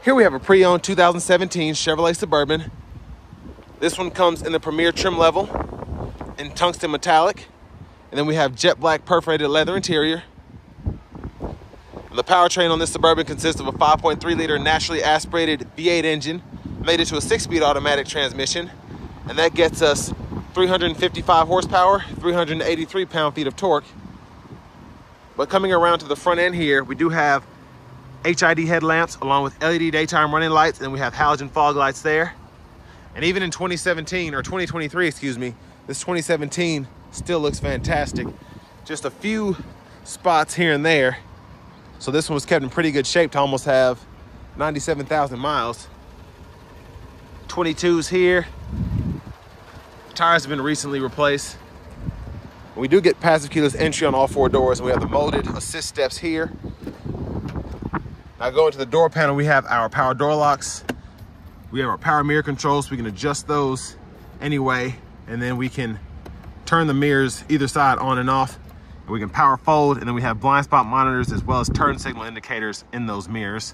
Here we have a pre-owned 2017 Chevrolet Suburban. This one comes in the Premier trim level in tungsten metallic. And then we have jet black perforated leather interior. The powertrain on this Suburban consists of a 5.3 liter naturally aspirated V8 engine made into a 6-speed automatic transmission. And that gets us 355 horsepower, 383 pound-feet of torque. But coming around to the front end here, we do have HID headlamps along with LED daytime running lights, and we have halogen fog lights there. And even in 2017, or 2023, excuse me, this 2017 still looks fantastic. Just a few spots here and there. So this one was kept in pretty good shape to almost have 97,000 miles. 22s here. Tires have been recently replaced. We do get passive keyless entry on all 4 doors, and we have the molded assist steps here. Now going to the door panel, we have our power door locks. We have our power mirror controls, so we can adjust those anyway, and then we can turn the mirrors either side on and off, and we can power fold, and then we have blind spot monitors as well as turn signal indicators in those mirrors.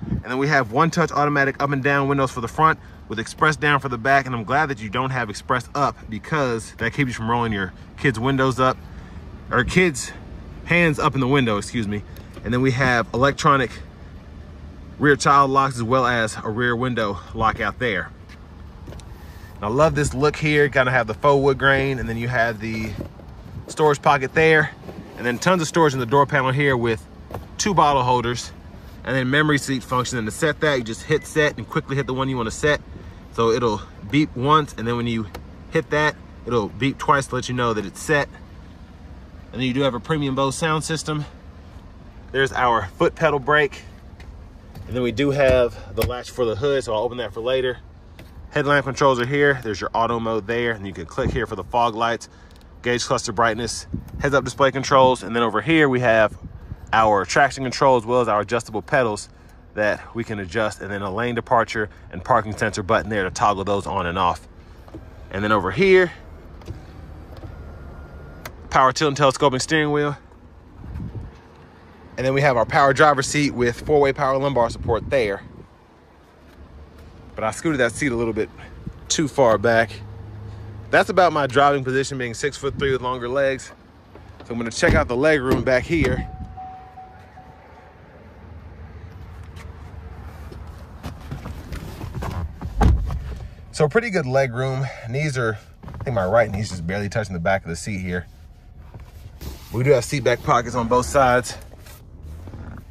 And then we have one-touch automatic up and down windows for the front with express down for the back, and I'm glad that you don't have express up because that keeps you from rolling your kids' windows up, or kids' hands up in the window, excuse me. And then we have electronic rear child locks as well as a rear window lock out there. And I love this look here. Kind of have the faux wood grain, and then you have the storage pocket there, and then tons of storage in the door panel here with 2 bottle holders, and then memory seat function. And to set that, you just hit set and quickly hit the one you want to set. So it'll beep once, and then when you hit that, it'll beep twice to let you know that it's set. And then you do have a premium Bose sound system. There's our foot pedal brake. And then we do have the latch for the hood, so I'll open that for later. Headlamp controls are here. There's your auto mode there, and you can click here for the fog lights, gauge cluster brightness, heads-up display controls, and then over here we have our traction control as well as our adjustable pedals that we can adjust, and then a lane departure and parking sensor button there to toggle those on and off. And then over here, power tilt and telescoping steering wheel. And then we have our power driver's seat with 4-way power lumbar support there. But I scooted that seat a little bit too far back. That's about my driving position, being 6'3" with longer legs. So I'm gonna check out the leg room back here. So pretty good leg room. Knees are, I think my right knee's just barely touching the back of the seat here. We do have seat back pockets on both sides.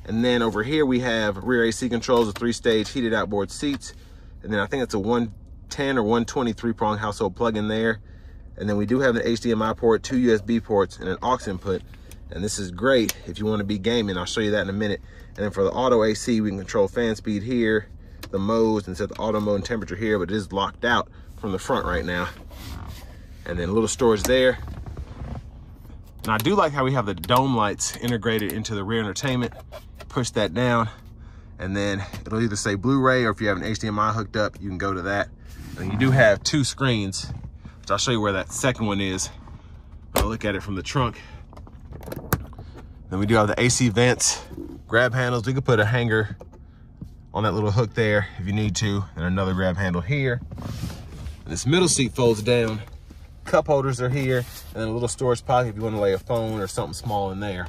And then over here we have rear AC controls with 3-stage heated outboard seats. And then I think it's a 110 or 120 3-prong household plug-in there. And then we do have an HDMI port, 2 USB ports, and an aux input. And this is great if you want to be gaming. I'll show you that in a minute. And then for the auto AC, we can control fan speed here, the modes, and set the auto mode and temperature here, but it is locked out from the front right now. And then a little storage there. And I do like how we have the dome lights integrated into the rear entertainment. Push that down, and then it'll either say Blu-ray, or if you have an HDMI hooked up, you can go to that. And you do have 2 screens, which I'll show you where that second one is. I'll look at it from the trunk. Then we do have the AC vents, grab handles. We could put a hanger on that little hook there if you need to, and another grab handle here. And this middle seat folds down. Cup holders are here, and then a little storage pocket if you want to lay a phone or something small in there.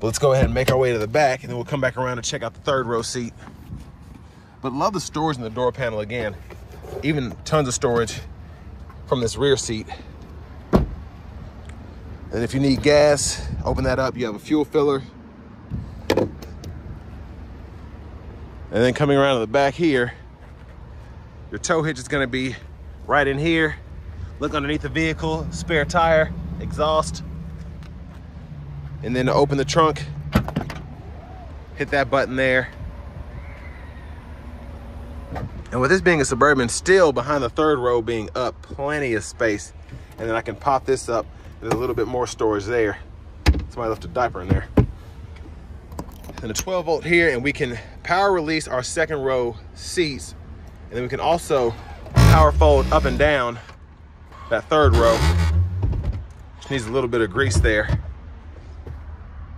But let's go ahead and make our way to the back, and then we'll come back around and check out the 3rd row seat. But love the storage in the door panel again. Even tons of storage from this rear seat. And if you need gas, open that up. You have a fuel filler. And then coming around to the back here, your tow hitch is gonna be right in here. Look underneath the vehicle, spare tire, exhaust. And then to open the trunk, hit that button there. And with this being a Suburban, still behind the 3rd row being up, plenty of space. And then I can pop this up. There's a little bit more storage there. Somebody left a diaper in there. And a 12-volt here, and we can power release our 2nd row seats. And then we can also power fold up and down that 3rd row. Just needs a little bit of grease there.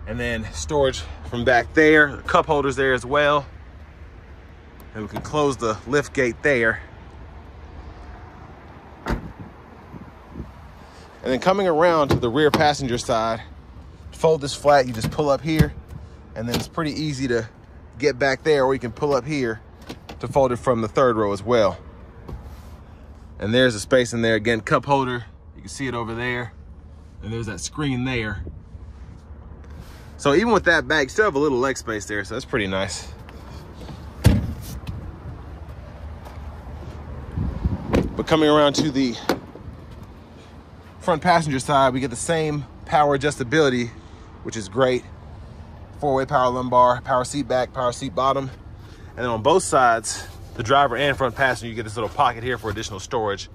And then storage from back there. Cup holders there as well. And we can close the lift gate there. And then coming around to the rear passenger side, fold this flat, you just pull up here, and then it's pretty easy to get back there, or you can pull up here to fold it from the third row as well. And there's a space in there. Again, cup holder, you can see it over there. And there's that screen there. So even with that bag, you still have a little leg space there, so that's pretty nice. But coming around to the front passenger side, we get the same power adjustability, which is great. 4-way power lumbar, power seat back, power seat bottom. And then on both sides, the driver and front passenger, you get this little pocket here for additional storage.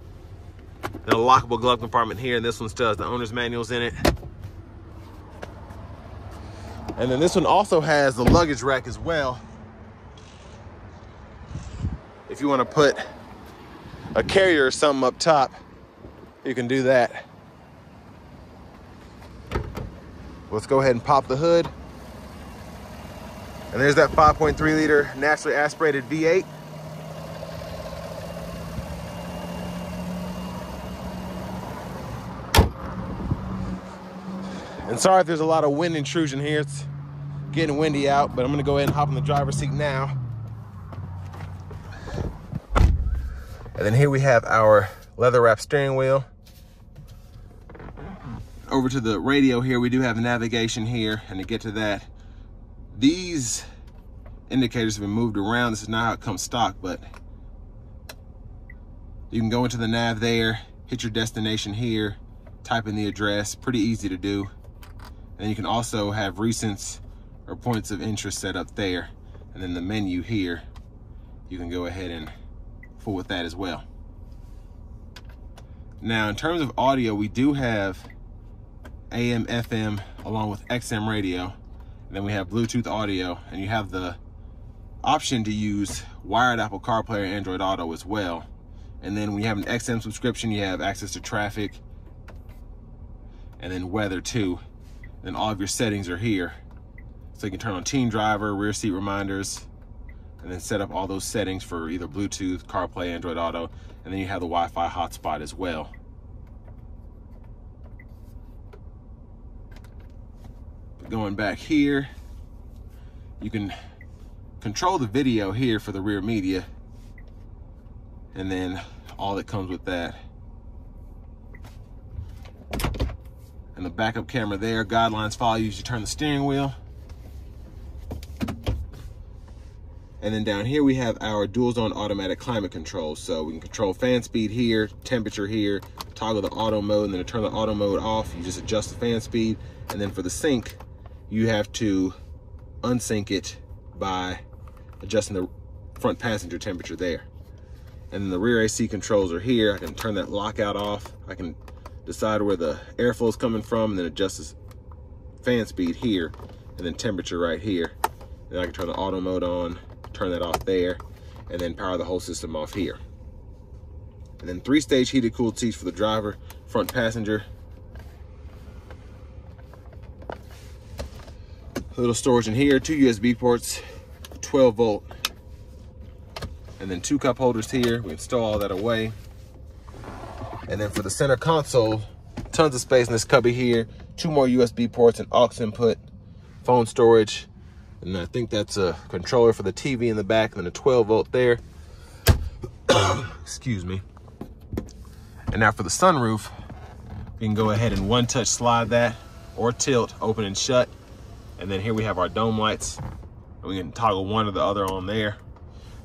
Then a lockable glove compartment here, and this one still has the owner's manuals in it. And then this one also has the luggage rack as well. If you want to put a carrier or something up top, you can do that. Let's go ahead and pop the hood. And there's that 5.3 liter naturally aspirated V8. And sorry if there's a lot of wind intrusion here. It's getting windy out, but I'm gonna go ahead and hop in the driver's seat now. And then here we have our leather wrap steering wheel. Over to the radio here, we do have navigation here, and to get to that, these indicators have been moved around. This is not how it comes stock, but you can go into the nav there, hit your destination here, type in the address, pretty easy to do. And you can also have recents or points of interest set up there. And then the menu here, you can go ahead and fool with that as well. Now, in terms of audio, we do have AM, FM, along with XM radio. And then we have Bluetooth audio, and you have the option to use wired Apple CarPlay or Android Auto as well. And then when you have an XM subscription, you have access to traffic and then weather too. And all of your settings are here. So you can turn on teen driver, rear seat reminders, and then set up all those settings for either Bluetooth, CarPlay, Android Auto, and then you have the Wi-Fi hotspot as well. But going back here, you can control the video here for the rear media, and then all that comes with that. And the backup camera there, guidelines follow you as you turn the steering wheel. And then down here we have our dual zone automatic climate control. So we can control fan speed here, temperature here, toggle the auto mode, and then to turn the auto mode off, you just adjust the fan speed. And then for the sync, you have to unsync it by adjusting the front passenger temperature there. And then the rear AC controls are here. I can turn that lockout off. I can decide where the airflow is coming from, and then adjust the fan speed here, and then temperature right here. Then I can turn the auto mode on, turn that off there, and then power the whole system off here. And then 3-stage heated cooled seats for the driver, front passenger. A little storage in here, 2 USB ports, 12 volt, and then 2 cup holders here. We can stow all that away. And then for the center console, tons of space in this cubby here, 2 more USB ports, and aux input, phone storage, and I think that's a controller for the TV in the back, and then a 12 volt there. Excuse me. And now for the sunroof, we can go ahead and one-touch slide that, or tilt, open and shut. And then here we have our dome lights. We can toggle one or the other on there.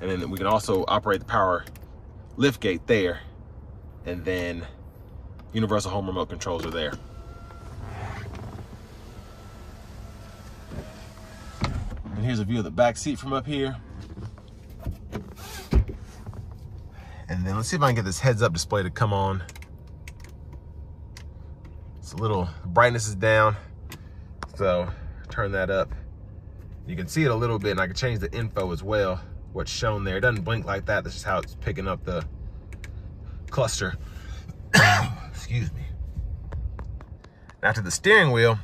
And then we can also operate the power lift gate there. And then universal home remote controls are there. And here's a view of the back seat from up here. And then let's see if I can get this heads-up display to come on. It's a little, the brightness is down, so turn that up. You can see it a little bit, and I can change the info as well, what's shown there. It doesn't blink like that. This is how it's picking up the cluster. Excuse me. Now to the steering wheel,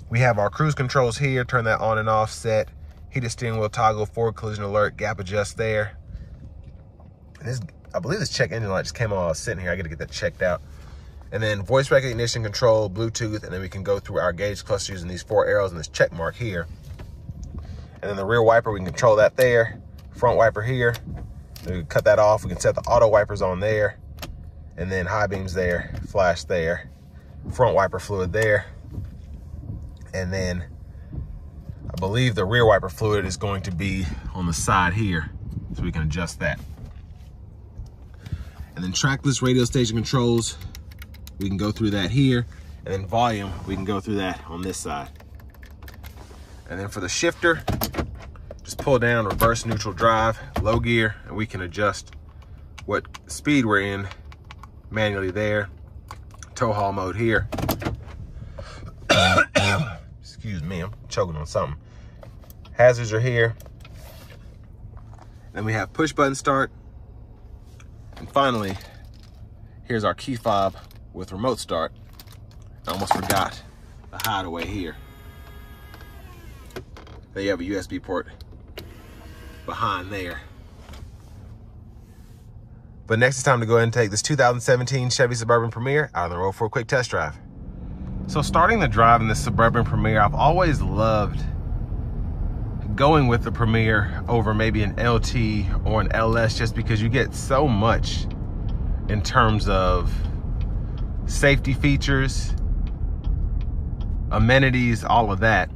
We have our cruise controls here, turn that on and off, set, heated steering wheel toggle, forward collision alert, gap adjust there. And this, I believe this check engine light just came on while I was sitting here. I gotta get that checked out. And then voice recognition control, Bluetooth, and then we can go through our gauge cluster using these 4 arrows and this check mark here. And then the rear wiper, we can control that there. Front wiper here, we can cut that off. We can set the auto wipers on there. And then high beams there, flash there. Front wiper fluid there. And then I believe the rear wiper fluid is going to be on the side here, so we can adjust that. And then trackless radio station controls, we can go through that here. And then volume, we can go through that on this side. And then for the shifter, just pull down reverse neutral drive, low gear, and we can adjust what speed we're in manually there. Tow haul mode here. Excuse me, I'm choking on something. Hazards are here. Then we have push button start. And finally, here's our key fob with remote start. I almost forgot the hideaway here. Then you have a USB port behind there. But next it's time to go ahead and take this 2017 Chevy Suburban Premier out on the road for a quick test drive. So starting the drive in this Suburban Premier, I've always loved going with the Premier over maybe an LT or an LS, just because you get so much in terms of safety features, amenities, all of that.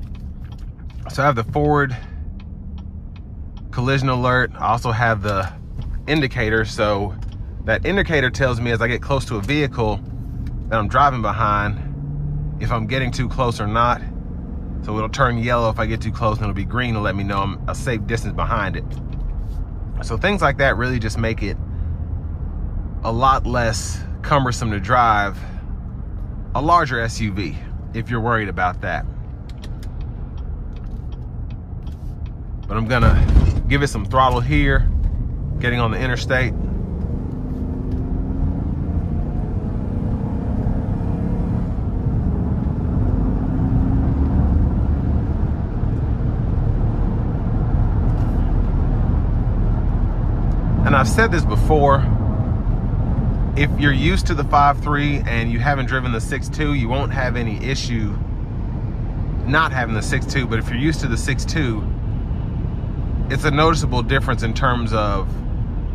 So I have the forward collision alert. I also have the indicator, so that indicator tells me as I get close to a vehicle that I'm driving behind if I'm getting too close or not. So it'll turn yellow if I get too close, and it'll be green to let me know I'm a safe distance behind it. So things like that really just make it a lot less cumbersome to drive a larger SUV if you're worried about that. But I'm gonna give it some throttle here, getting on the interstate. And I've said this before, if you're used to the 5.3 and you haven't driven the 6.2, you won't have any issue not having the 6.2, but if you're used to the 6.2, it's a noticeable difference in terms of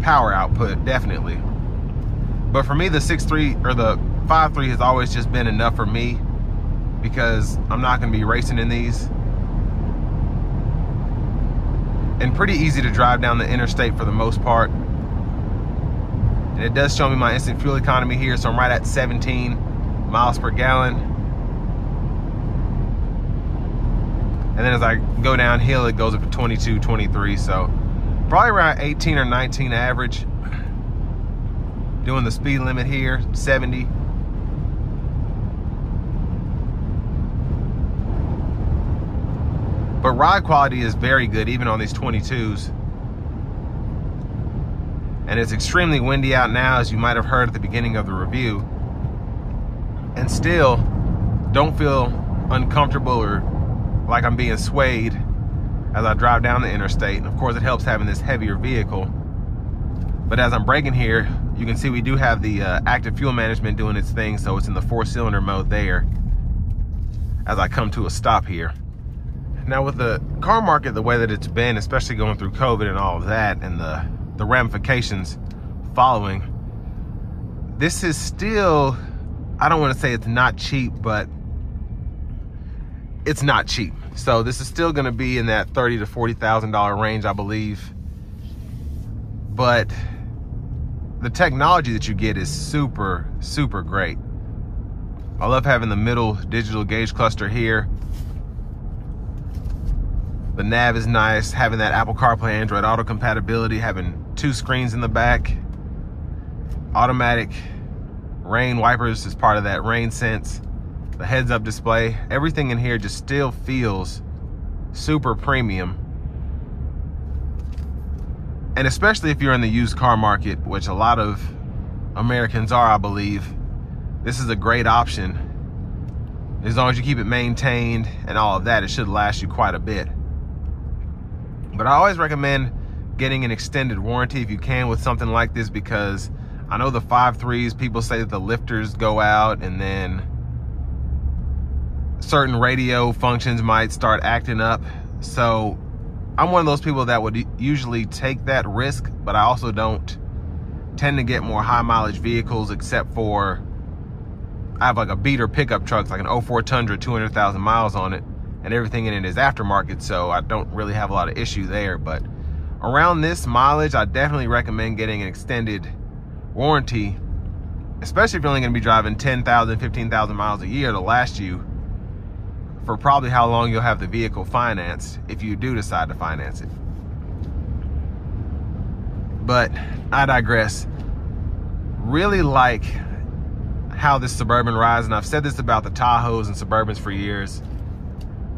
power output, definitely. But for me, the 6.3 or the 5.3 has always just been enough for me, because I'm not gonna be racing in these. And pretty easy to drive down the interstate for the most part. And it does show me my instant fuel economy here, so I'm right at 17 miles per gallon. And then as I go downhill, it goes up to 22, 23, so probably around 18 or 19 average. Doing the speed limit here, 70. But ride quality is very good, even on these 22s. And it's extremely windy out now, as you might have heard at the beginning of the review. And still, don't feel uncomfortable or like I'm being swayed as I drive down the interstate. And of course, it helps having this heavier vehicle. But as I'm braking here, you can see we do have the active fuel management doing its thing, so it's in the 4-cylinder mode there as I come to a stop here. Now with the car market the way that it's been, especially going through COVID and all of that, and the ramifications following, this is still, I don't want to say it's not cheap, but it's not cheap. So this is still going to be in that $30,000 to $40,000 range, I believe. But the technology that you get is super, super great. I love having the middle digital gauge cluster here. The nav is nice, having that Apple CarPlay, Android Auto compatibility, having 2 screens in the back. Automatic rain wipers is part of that rain sense. The heads-up display, everything in here just still feels super premium. And especially if you're in the used car market, which a lot of Americans are, I believe, this is a great option As long as you keep it maintained and all of that, it should last you quite a bit. But I always recommend getting an extended warranty if you can with something like this, because I know the 5.3s, people say that the lifters go out and then certain radio functions might start acting up. So I'm one of those people that would usually take that risk, but I also don't tend to get more high mileage vehicles, except for I have like a beater pickup truck, like an 04 Tundra, 200,000 miles on it, and everything in it is aftermarket, so I don't really have a lot of issue there. But around this mileage, I definitely recommend getting an extended warranty, especially if you're only going to be driving 10,000, 15,000 miles a year, to last you for probably how long you'll have the vehicle financed, if you do decide to finance it. But I digress. Really like how this Suburban rides, and I've said this about the Tahoes and Suburbans for years.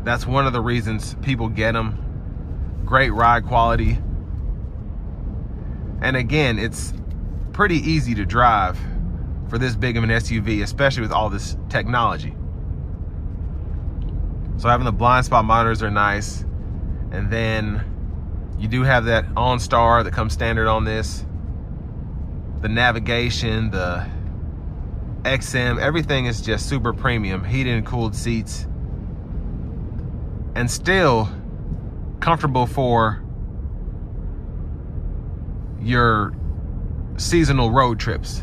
That's one of the reasons people get them. Great ride quality. And again, it's pretty easy to drive for this big of an SUV, especially with all this technology. So having the blind spot monitors are nice. And then you do have that OnStar that comes standard on this. The navigation, the XM, everything is just super premium. Heated and cooled seats. And still comfortable for your seasonal road trips.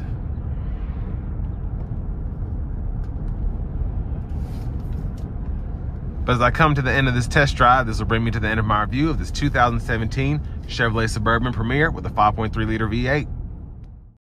But as I come to the end of this test drive, this will bring me to the end of my review of this 2017 Chevrolet Suburban Premier with a 5.3 liter V8.